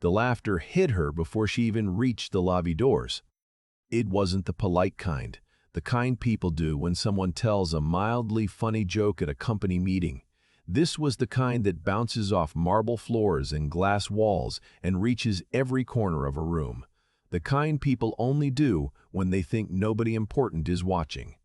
The laughter hit her before she even reached the lobby doors. It wasn't the polite kind, the kind people do when someone tells a mildly funny joke at a company meeting. This was the kind that bounces off marble floors and glass walls and reaches every corner of a room. The kind people only do when they think nobody important is watching.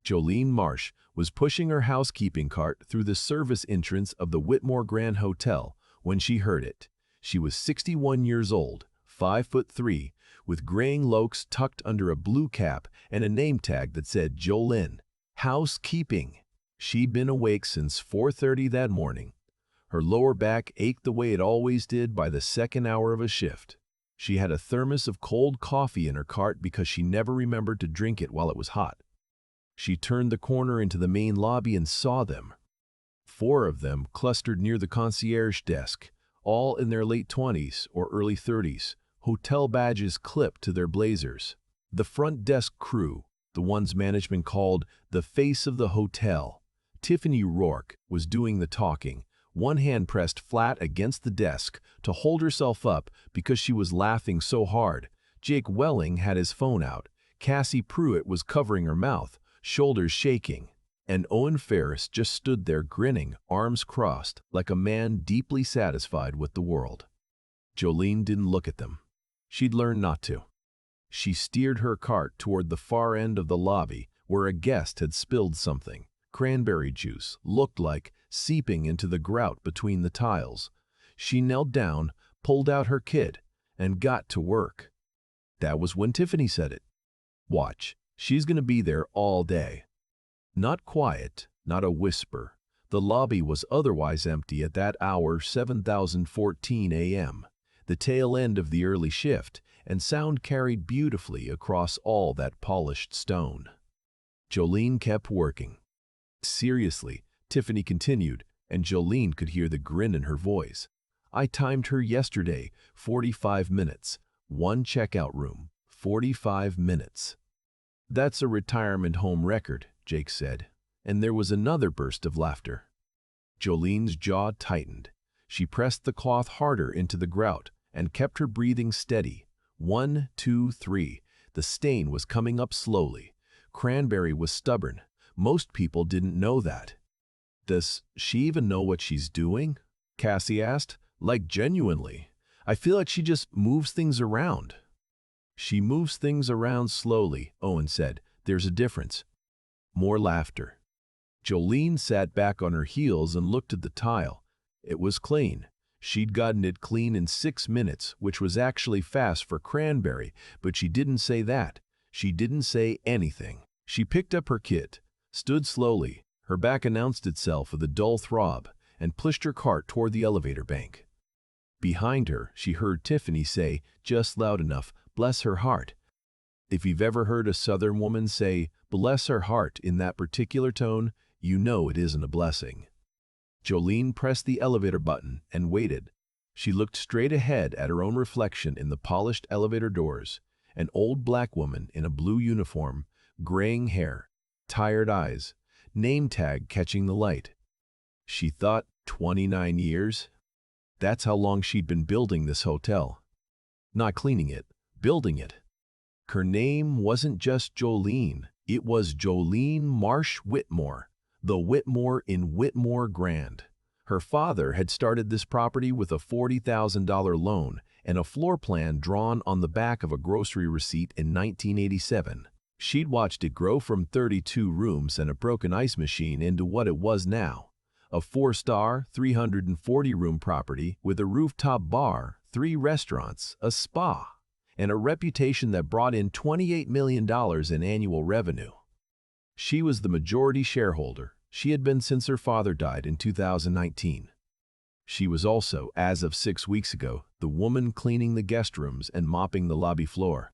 Jolene Marsh was pushing her housekeeping cart through the service entrance of the Whitmore Grand Hotel when she heard it. She was 61 years old, 5'3", with graying locks tucked under a blue cap and a name tag that said Jolene, Housekeeping. She'd been awake since 4:30 that morning. Her lower back ached the way it always did by the second hour of a shift. She had a thermos of cold coffee in her cart because she never remembered to drink it while it was hot. She turned the corner into the main lobby and saw them. 4 of them clustered near the concierge desk, all in their late 20s or early 30s, hotel badges clipped to their blazers. The front desk crew, the ones management called the face of the hotel. Tiffany Rourke was doing the talking, one hand pressed flat against the desk to hold herself up because she was laughing so hard. Jake Welling had his phone out. Cassie Pruitt was covering her mouth, shoulders shaking. And Owen Ferris just stood there grinning, arms crossed, like a man deeply satisfied with the world. Jolene didn't look at them. She'd learned not to. She steered her cart toward the far end of the lobby where a guest had spilled something. Cranberry juice looked like seeping into the grout between the tiles. She knelt down, pulled out her kit, and got to work. That was when Tiffany said it. Watch, she's gonna be there all day. Not quiet, not a whisper. The lobby was otherwise empty at that hour, 7:14 a.m., the tail end of the early shift, and sound carried beautifully across all that polished stone. Jolene kept working. Seriously, Tiffany continued, and Jolene could hear the grin in her voice. I timed her yesterday, 45 minutes. One checkout room, 45 minutes. That's a retirement home record, Jake said, and there was another burst of laughter. Jolene's jaw tightened. She pressed the cloth harder into the grout and kept her breathing steady. 1, 2, 3. The stain was coming up slowly. Cranberry was stubborn. Most people didn't know that. Does she even know what she's doing? Cassie asked. Like genuinely. I feel like she just moves things around. She moves things around slowly, Owen said. There's a difference. More laughter. Jolene sat back on her heels and looked at the tile. It was clean. She'd gotten it clean in 6 minutes, which was actually fast for Cranberry, but she didn't say that. She didn't say anything. She picked up her kit, stood slowly, her back announced itself with a dull throb, and pushed her cart toward the elevator bank. Behind her, she heard Tiffany say, just loud enough, bless her heart. If you've ever heard a Southern woman say, bless her heart in that particular tone, you know it isn't a blessing. Jolene pressed the elevator button and waited. She looked straight ahead at her own reflection in the polished elevator doors, an old black woman in a blue uniform, graying hair, tired eyes, name tag catching the light. She thought, 29 years? That's how long she'd been building this hotel. Not cleaning it, building it. Her name wasn't just Jolene, it was Jolene Marsh-Whitmore, the Whitmore in Whitmore Grand. Her father had started this property with a $40,000 loan and a floor plan drawn on the back of a grocery receipt in 1987. She'd watched it grow from 32 rooms and a broken ice machine into what it was now. A 4-star, 340-room property with a rooftop bar, 3 restaurants, a spa, and a reputation that brought in $28 million in annual revenue. She was the majority shareholder. She had been since her father died in 2019. She was also, as of 6 weeks ago, the woman cleaning the guest rooms and mopping the lobby floor.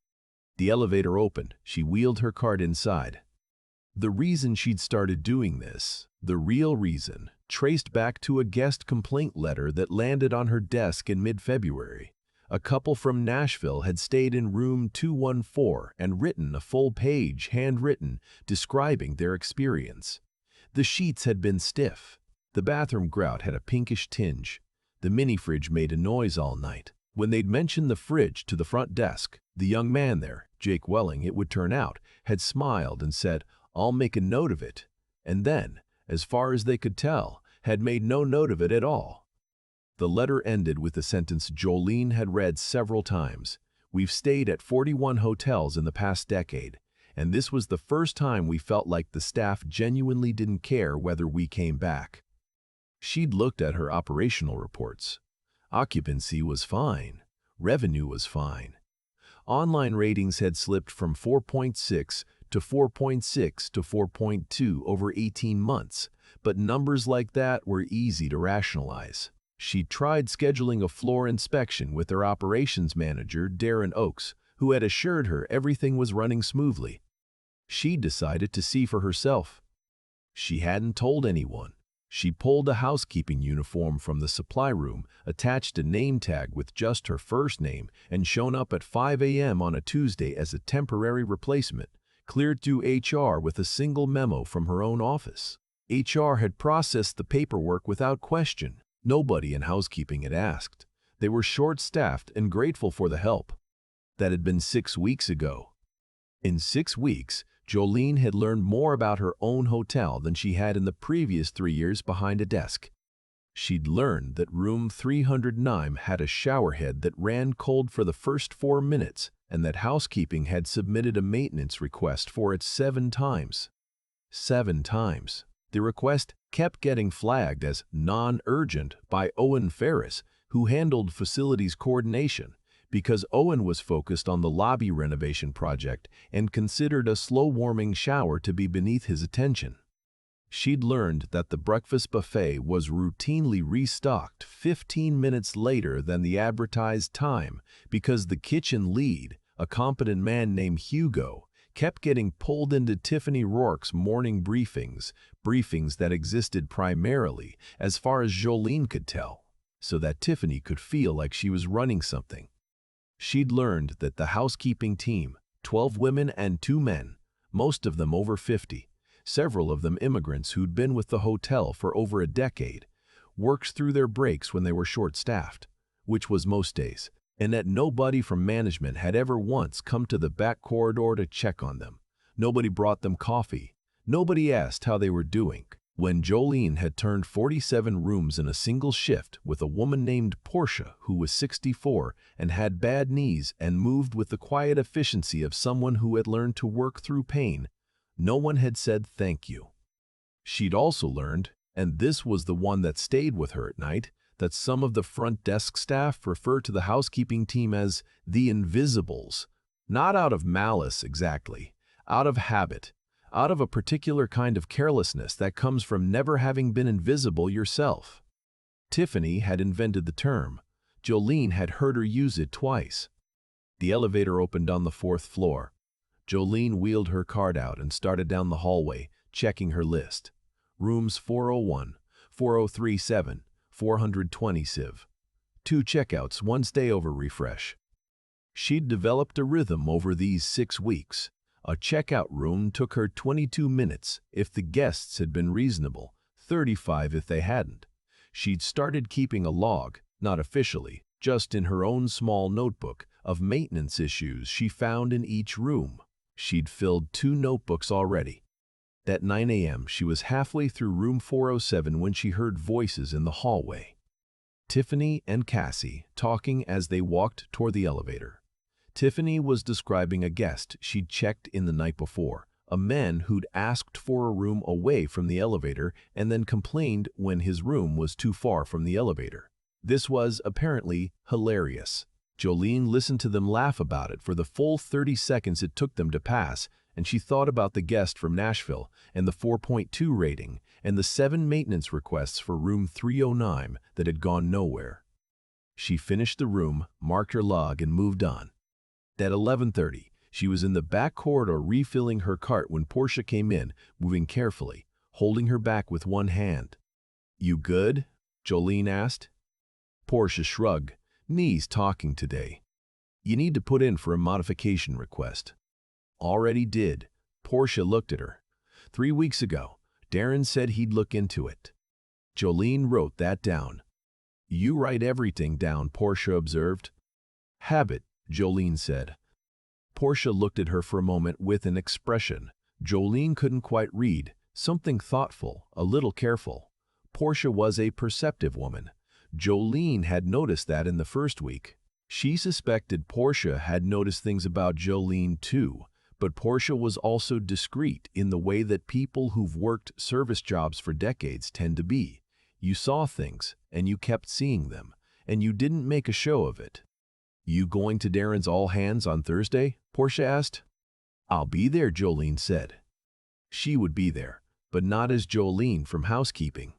The elevator opened. She wheeled her cart inside. The reason she'd started doing this, the real reason, traced back to a guest complaint letter that landed on her desk in mid-February. A couple from Nashville had stayed in room 214 and written a full page, handwritten, describing their experience. The sheets had been stiff. The bathroom grout had a pinkish tinge. The mini-fridge made a noise all night. When they'd mentioned the fridge to the front desk, the young man there, Jake Welling it would turn out, had smiled and said, "I'll make a note of it," and then, as far as they could tell, had made no note of it at all. The letter ended with the sentence Jolene had read several times. "We've stayed at 41 hotels in the past decade, and this was the first time we felt like the staff genuinely didn't care whether we came back." She'd looked at her operational reports. Occupancy was fine. Revenue was fine. Online ratings had slipped from 4.6 to 4.6 to 4.2 over 18 months, but numbers like that were easy to rationalize. She tried scheduling a floor inspection with their operations manager, Darren Oakes, who had assured her everything was running smoothly. She decided to see for herself. She hadn't told anyone. She pulled a housekeeping uniform from the supply room, attached a name tag with just her first name, and shown up at 5 a.m. on a Tuesday as a temporary replacement, cleared through HR with a single memo from her own office. HR had processed the paperwork without question. Nobody in housekeeping had asked. They were short-staffed and grateful for the help. That had been 6 weeks ago. In 6 weeks, Jolene had learned more about her own hotel than she had in the previous 3 years behind a desk. She'd learned that room 309 had a shower head that ran cold for the first 4 minutes, and that housekeeping had submitted a maintenance request for it 7 times. 7 times. The request kept getting flagged as non-urgent by Owen Ferris, who handled facilities coordination, because Owen was focused on the lobby renovation project and considered a slow-warming shower to be beneath his attention. She'd learned that the breakfast buffet was routinely restocked 15 minutes later than the advertised time because the kitchen lead, a competent man named Hugo, kept getting pulled into Tiffany Rourke's morning briefings that existed primarily, as far as Jolene could tell, so that Tiffany could feel like she was running something. She'd learned that the housekeeping team, 12 women and 2 men, most of them over 50, several of them immigrants who'd been with the hotel for over a decade, worked through their breaks when they were short-staffed, which was most days, and that nobody from management had ever once come to the back corridor to check on them. Nobody brought them coffee. Nobody asked how they were doing. When Jolene had turned 47 rooms in a single shift with a woman named Portia who was 64 and had bad knees and moved with the quiet efficiency of someone who had learned to work through pain, no one had said thank you. She'd also learned, and this was the one that stayed with her at night, that some of the front desk staff refer to the housekeeping team as the Invisibles, not out of malice exactly, out of habit, out of a particular kind of carelessness that comes from never having been invisible yourself. Tiffany had invented the term. Jolene had heard her use it twice. The elevator opened on the 4th floor. Jolene wheeled her card out and started down the hallway, checking her list. Rooms 401, 4037, 420 Civ. 2 checkouts, 1 stayover refresh. She'd developed a rhythm over these 6 weeks. A checkout room took her 22 minutes if the guests had been reasonable, 35 if they hadn't. She'd started keeping a log, not officially, just in her own small notebook, of maintenance issues she found in each room. She'd filled 2 notebooks already. At 9 a.m., she was halfway through room 407 when she heard voices in the hallway. Tiffany and Cassie talking as they walked toward the elevator. Tiffany was describing a guest she'd checked in the night before, a man who'd asked for a room away from the elevator and then complained when his room was too far from the elevator. This was, apparently, hilarious. Jolene listened to them laugh about it for the full 30 seconds it took them to pass, and she thought about the guest from Nashville and the 4.2 rating and the 7 maintenance requests for room 309 that had gone nowhere. She finished the room, marked her log, and moved on. At 11:30, she was in the back corridor refilling her cart when Portia came in, moving carefully, holding her back with one hand. "You good?" Jolene asked. Portia shrugged. "Knees talking today. You need to put in for a modification request." "Already did." Portia looked at her. 3 weeks ago, Darren said he'd look into it. Jolene wrote that down. "You write everything down," Portia observed. Habit, Jolene said. Portia looked at her for a moment with an expression Jolene couldn't quite read, something thoughtful, a little careful. Portia was a perceptive woman. Jolene had noticed that in the first week. She suspected Portia had noticed things about Jolene too, but Portia was also discreet in the way that people who've worked service jobs for decades tend to be. You saw things, and you kept seeing them, and you didn't make a show of it. "You going to Darren's all-hands on Thursday?" Portia asked. "I'll be there," Jolene said. She would be there, but not as Jolene from housekeeping.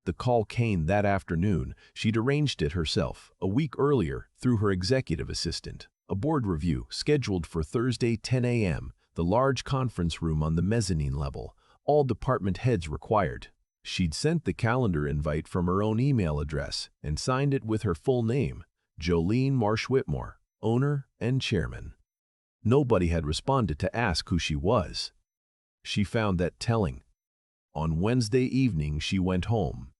The call came that afternoon. She'd arranged it herself, a week earlier, through her executive assistant. A board review, scheduled for Thursday 10 a.m., the large conference room on the mezzanine level. All department heads required. She'd sent the calendar invite from her own email address and signed it with her full name, Jolene Marsh-Whitmore, owner and chairman. Nobody had responded to ask who she was. She found that telling. On Wednesday evening, she went home.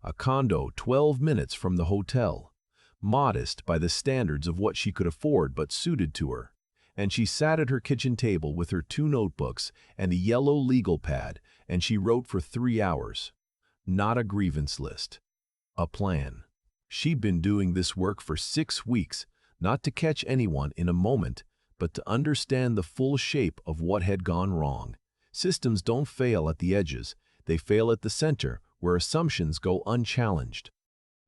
A condo 12 minutes from the hotel. Modest by the standards of what she could afford but suited to her. And she sat at her kitchen table with her 2 notebooks and a yellow legal pad, and she wrote for 3 hours. Not a grievance list. A plan. She'd been doing this work for 6 weeks, not to catch anyone in a moment, but to understand the full shape of what had gone wrong. Systems don't fail at the edges, they fail at the center, where assumptions go unchallenged.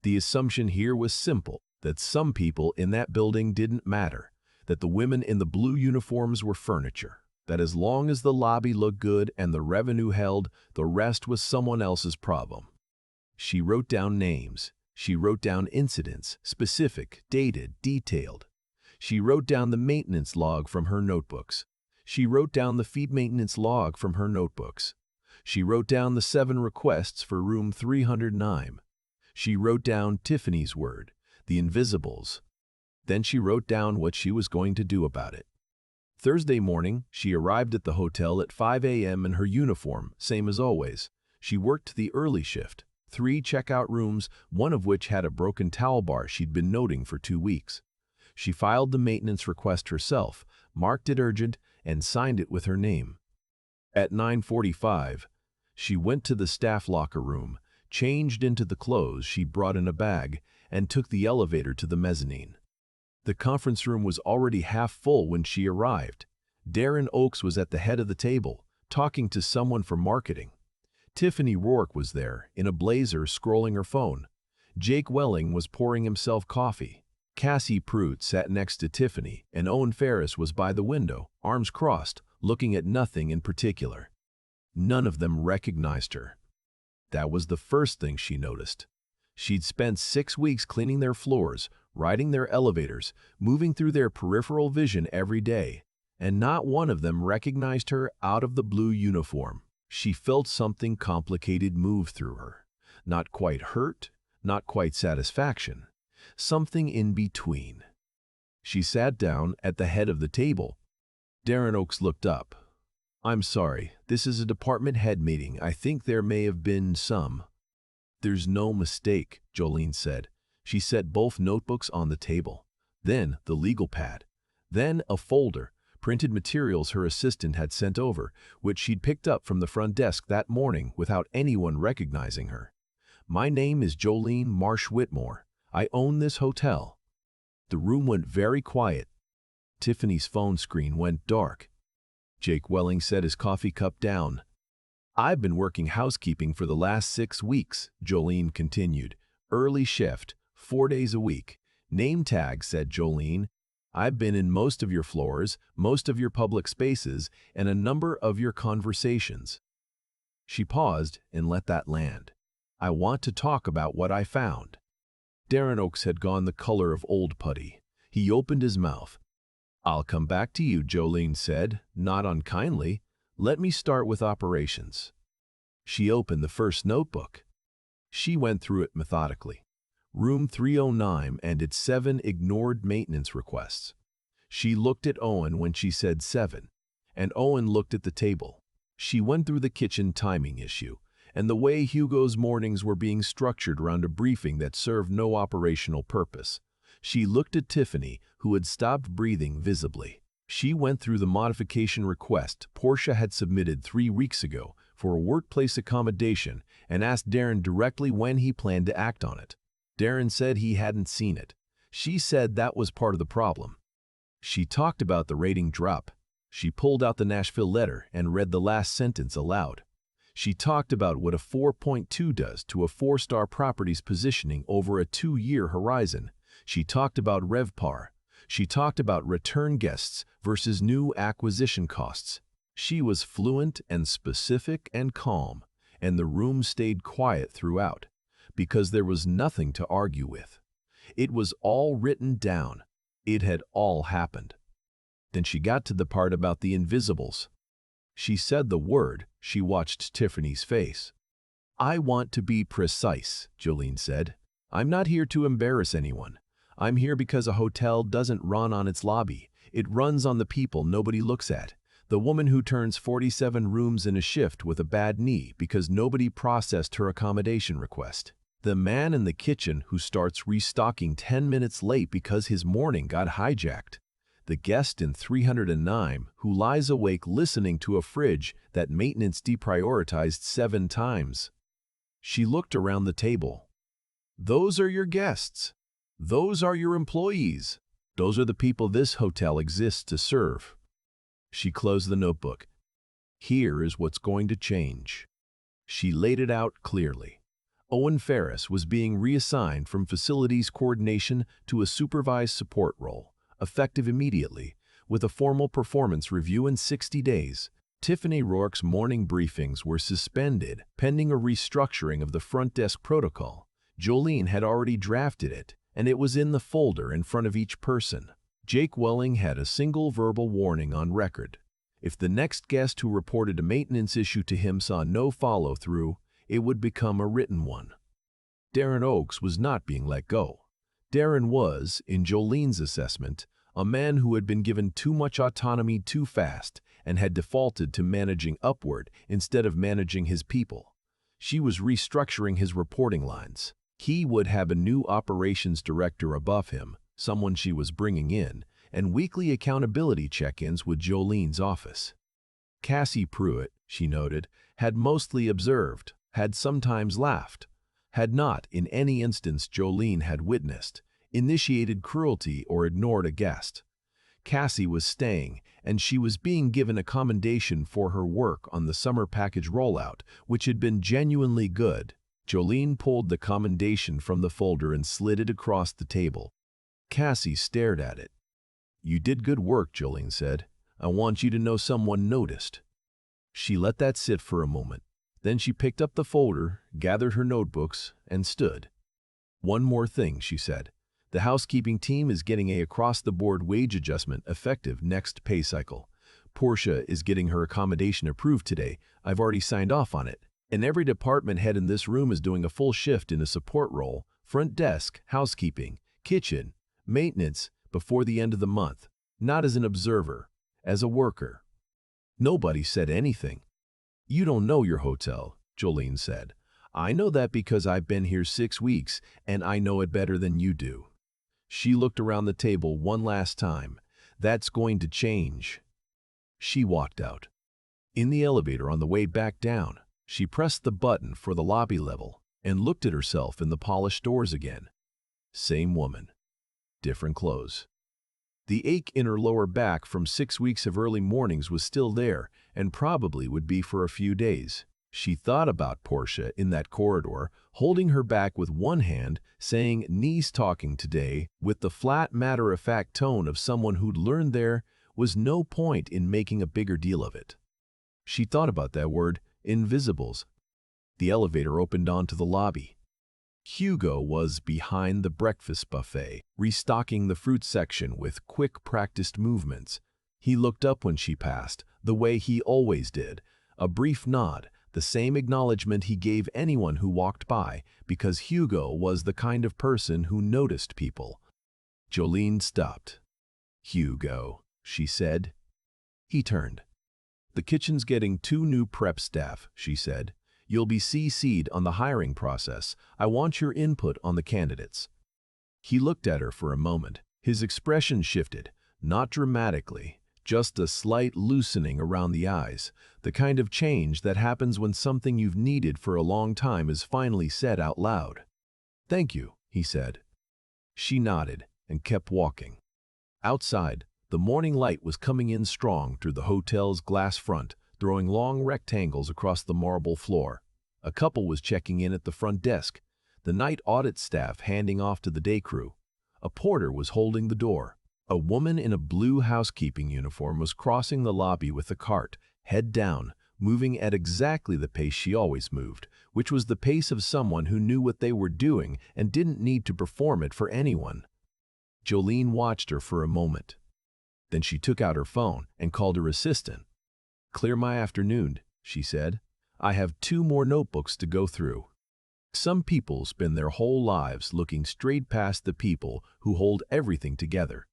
The assumption here was simple, that some people in that building didn't matter, that the women in the blue uniforms were furniture, that as long as the lobby looked good and the revenue held, the rest was someone else's problem. She wrote down names. She wrote down incidents, specific, dated, detailed. She wrote down the maintenance log from her notebooks. She wrote down the feed maintenance log from her notebooks. She wrote down the 7 requests for room 309. She wrote down Tiffany's word, the invisibles. Then she wrote down what she was going to do about it. Thursday morning, she arrived at the hotel at 5 a.m. in her uniform, same as always. She worked the early shift, 3 checkout rooms, one of which had a broken towel bar she'd been noting for 2 weeks. She filed the maintenance request herself, marked it urgent, and signed it with her name. At 9:45, she went to the staff locker room, changed into the clothes she brought in a bag, and took the elevator to the mezzanine. The conference room was already half full when she arrived. Darren Oakes was at the head of the table, talking to someone from marketing. Tiffany Rourke was there, in a blazer, scrolling her phone. Jake Welling was pouring himself coffee. Cassie Pruitt sat next to Tiffany, and Owen Ferris was by the window, arms crossed, looking at nothing in particular. None of them recognized her. That was the first thing she noticed. She'd spent 6 weeks cleaning their floors, riding their elevators, moving through their peripheral vision every day, and not one of them recognized her out of the blue uniform. She felt something complicated move through her. Not quite hurt, not quite satisfaction. Something in between. She sat down at the head of the table. Darren Oakes looked up. "I'm sorry, this is a department head meeting. I think there may have been some." "There's no mistake," Jolene said. She set both notebooks on the table. Then the legal pad. Then a folder, printed materials her assistant had sent over, which she'd picked up from the front desk that morning without anyone recognizing her. "My name is Jolene Marsh-Whitmore. I own this hotel." The room went very quiet. Tiffany's phone screen went dark. Jake Welling set his coffee cup down. "I've been working housekeeping for the last 6 weeks, Jolene continued. "Early shift, 4 days a week. Name tag," said Jolene. "I've been in most of your floors, most of your public spaces, and a number of your conversations." She paused and let that land. "I want to talk about what I found." Darren Oakes had gone the color of old putty. He opened his mouth. "I'll come back to you," Jolene said, not unkindly. "Let me start with operations." She opened the first notebook. She went through it methodically. Room 309 and its 7 ignored maintenance requests. She looked at Owen when she said 7, and Owen looked at the table. She went through the kitchen timing issue, and the way Hugo's mornings were being structured around a briefing that served no operational purpose. She looked at Tiffany, who had stopped breathing visibly. She went through the modification request Portia had submitted 3 weeks ago for a workplace accommodation and asked Darren directly when he planned to act on it. Darren said he hadn't seen it. She said that was part of the problem. She talked about the rating drop. She pulled out the Nashville letter and read the last sentence aloud. She talked about what a 4.2 does to a 4-star property's positioning over a 2-year horizon. She talked about RevPAR. She talked about return guests versus new acquisition costs. She was fluent and specific and calm, and the room stayed quiet throughout, because there was nothing to argue with. It was all written down. It had all happened. Then she got to the part about the invisibles. She said the word. She watched Tiffany's face. "I want to be precise," Jolene said. "I'm not here to embarrass anyone. I'm here because a hotel doesn't run on its lobby. It runs on the people nobody looks at. The woman who turns 47 rooms in a shift with a bad knee because nobody processed her accommodation request. The man in the kitchen who starts restocking 10 minutes late because his morning got hijacked. The guest in 309 who lies awake listening to a fridge that maintenance deprioritized 7 times." She looked around the table. "Those are your guests. Those are your employees. Those are the people this hotel exists to serve." She closed the notebook. "Here is what's going to change." She laid it out clearly. Owen Ferris was being reassigned from facilities coordination to a supervised support role, effective immediately, with a formal performance review in 60 days. Tiffany Rourke's morning briefings were suspended pending a restructuring of the front desk protocol. Jolene had already drafted it, and it was in the folder in front of each person. Jake Welling had a single verbal warning on record. If the next guest who reported a maintenance issue to him saw no follow-through, it would become a written one. Darren Oakes was not being let go. Darren was, in Jolene's assessment, a man who had been given too much autonomy too fast and had defaulted to managing upward instead of managing his people. She was restructuring his reporting lines. He would have a new operations director above him, someone she was bringing in, and weekly accountability check-ins with Jolene's office. Cassie Pruitt, she noted, had mostly observed, had sometimes laughed, had not, in any instance Jolene had witnessed, initiated cruelty or ignored a guest. Cassie was staying, and she was being given a commendation for her work on the summer package rollout, which had been genuinely good. Jolene pulled the commendation from the folder and slid it across the table. Cassie stared at it. "You did good work," Jolene said. "I want you to know someone noticed." She let that sit for a moment. Then she picked up the folder, gathered her notebooks, and stood. "One more thing," she said. "The housekeeping team is getting a across-the-board wage adjustment effective next pay cycle. Portia is getting her accommodation approved today. I've already signed off on it. And every department head in this room is doing a full shift in a support role, front desk, housekeeping, kitchen, maintenance, before the end of the month. Not as an observer, as a worker." Nobody said anything. "You don't know your hotel," Jolene said. "I know that because I've been here 6 weeks, and I know it better than you do." She looked around the table one last time. "That's going to change." She walked out. In the elevator on the way back down, she pressed the button for the lobby level and looked at herself in the polished doors again. Same woman. Different clothes. The ache in her lower back from 6 weeks of early mornings was still there and probably would be for a few days. She thought about Portia in that corridor, holding her back with one hand, saying "knees talking today" with the flat matter-of-fact tone of someone who'd learned there was no point in making a bigger deal of it. She thought about that word, invisibles. The elevator opened onto the lobby. Hugo was behind the breakfast buffet, restocking the fruit section with quick, practiced movements. He looked up when she passed, the way he always did, a brief nod, the same acknowledgement he gave anyone who walked by, because Hugo was the kind of person who noticed people. Jolene stopped. "Hugo," she said. He turned. "The kitchen's getting 2 new prep staff," she said. "You'll be CC'd on the hiring process. I want your input on the candidates." He looked at her for a moment. His expression shifted, not dramatically, just a slight loosening around the eyes, the kind of change that happens when something you've needed for a long time is finally said out loud. "Thank you," he said. She nodded and kept walking. Outside, the morning light was coming in strong through the hotel's glass front, throwing long rectangles across the marble floor. A couple was checking in at the front desk, the night audit staff handing off to the day crew. A porter was holding the door. A woman in a blue housekeeping uniform was crossing the lobby with a cart, head down, moving at exactly the pace she always moved, which was the pace of someone who knew what they were doing and didn't need to perform it for anyone. Jolene watched her for a moment. Then she took out her phone and called her assistant. "Clear my afternoon," she said. "I have 2 more notebooks to go through." Some people spend their whole lives looking straight past the people who hold everything together.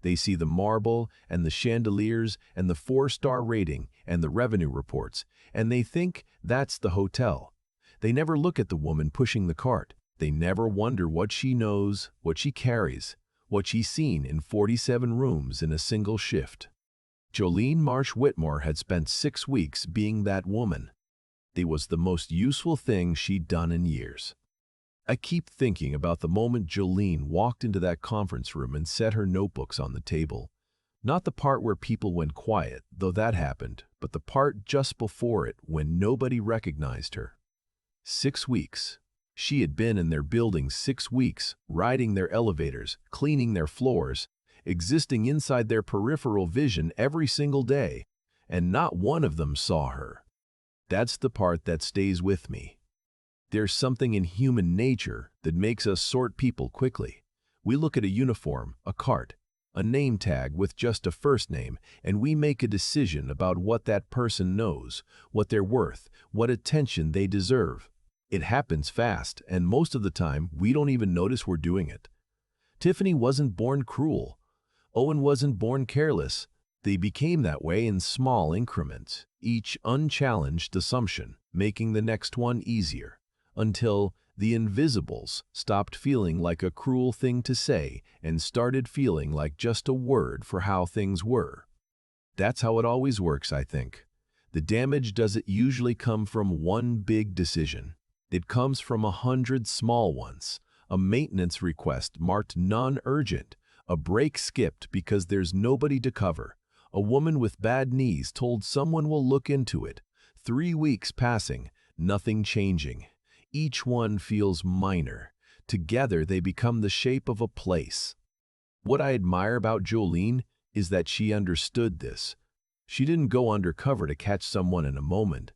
They see the marble and the chandeliers and the 4-star rating and the revenue reports, and they think that's the hotel. They never look at the woman pushing the cart. They never wonder what she knows, what she carries, what she's seen in 47 rooms in a single shift. Jolene Marsh-Whitmore had spent 6 weeks being that woman. It was the most useful thing she'd done in years. I keep thinking about the moment Jolene walked into that conference room and set her notebooks on the table. Not the part where people went quiet, though that happened, but the part just before it when nobody recognized her. 6 weeks. She had been in their building 6 weeks, riding their elevators, cleaning their floors, existing inside their peripheral vision every single day, and not one of them saw her. That's the part that stays with me. There's something in human nature that makes us sort people quickly. We look at a uniform, a cart, a name tag with just a first name, and we make a decision about what that person knows, what they're worth, what attention they deserve. It happens fast, and most of the time, we don't even notice we're doing it. Tiffany wasn't born cruel. Owen wasn't born careless. They became that way in small increments, each unchallenged assumption, making the next one easier, until the invisibles stopped feeling like a cruel thing to say and started feeling like just a word for how things were. That's how it always works, I think. The damage doesn't usually come from one big decision. It comes from 100 small ones, a maintenance request marked non-urgent, a break skipped because there's nobody to cover, a woman with bad knees told someone will look into it, 3 weeks passing, nothing changing. Each one feels minor. Together they become the shape of a place. What I admire about Jolene is that she understood this. She didn't go undercover to catch someone in a moment.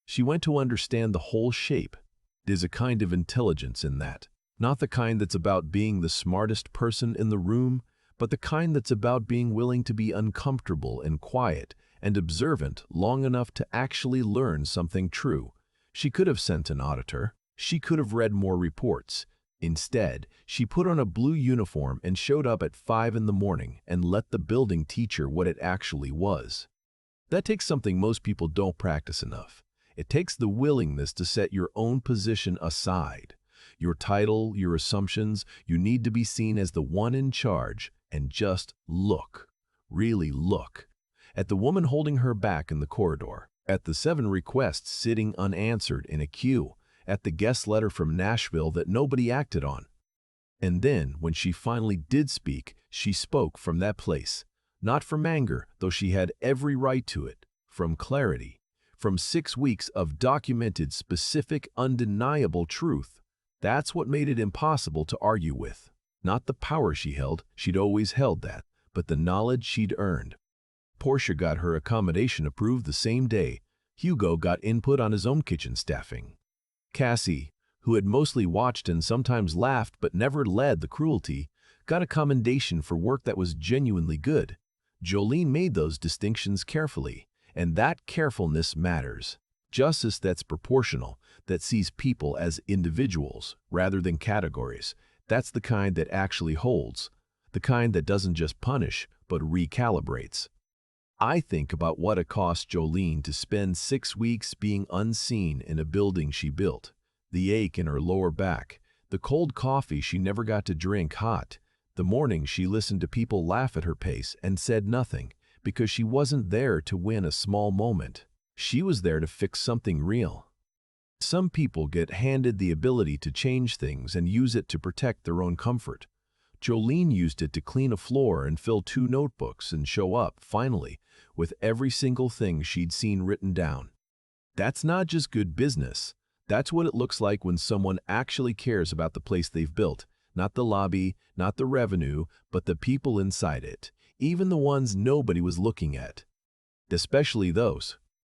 She went to understand the whole shape. There's a kind of intelligence in that. Not the kind that's about being the smartest person in the room, but the kind that's about being willing to be uncomfortable and quiet and observant long enough to actually learn something true. She could have sent an auditor. She could have read more reports. Instead, she put on a blue uniform and showed up at 5 in the morning and let the building teach her what it actually was. That takes something most people don't practice enough. It takes the willingness to set your own position aside. Your title, your assumptions, you need to be seen as the one in charge and just look, really look, at the woman holding her back in the corridor, at the 7 requests sitting unanswered in a queue, at the guest letter from Nashville that nobody acted on. And then, when she finally did speak, she spoke from that place. Not from anger, though she had every right to it, from clarity, from 6 weeks of documented, specific, undeniable truth. That's what made it impossible to argue with. Not the power she held, she'd always held that, but the knowledge she'd earned. Portia got her accommodation approved the same day. Hugo got input on his own kitchen staffing. Cassie, who had mostly watched and sometimes laughed but never led the cruelty, got a commendation for work that was genuinely good. Jolene made those distinctions carefully, and that carefulness matters. Justice that's proportional, that sees people as individuals rather than categories, that's the kind that actually holds, the kind that doesn't just punish but recalibrates. I think about what it cost Jolene to spend 6 weeks being unseen in a building she built, the ache in her lower back, The cold coffee she never got to drink hot. The mornings she listened to people laugh at her pace and said nothing, because she wasn't there to win a small moment. She was there to fix something real. Some people get handed the ability to change things and use it to protect their own comfort. Jolene used it to clean a floor and fill 2 notebooks and show up, finally, with every single thing she'd seen written down. That's not just good business. That's what it looks like when someone actually cares about the place they've built. Not the lobby, not the revenue, but the people inside it, even the ones nobody was looking at. Especially those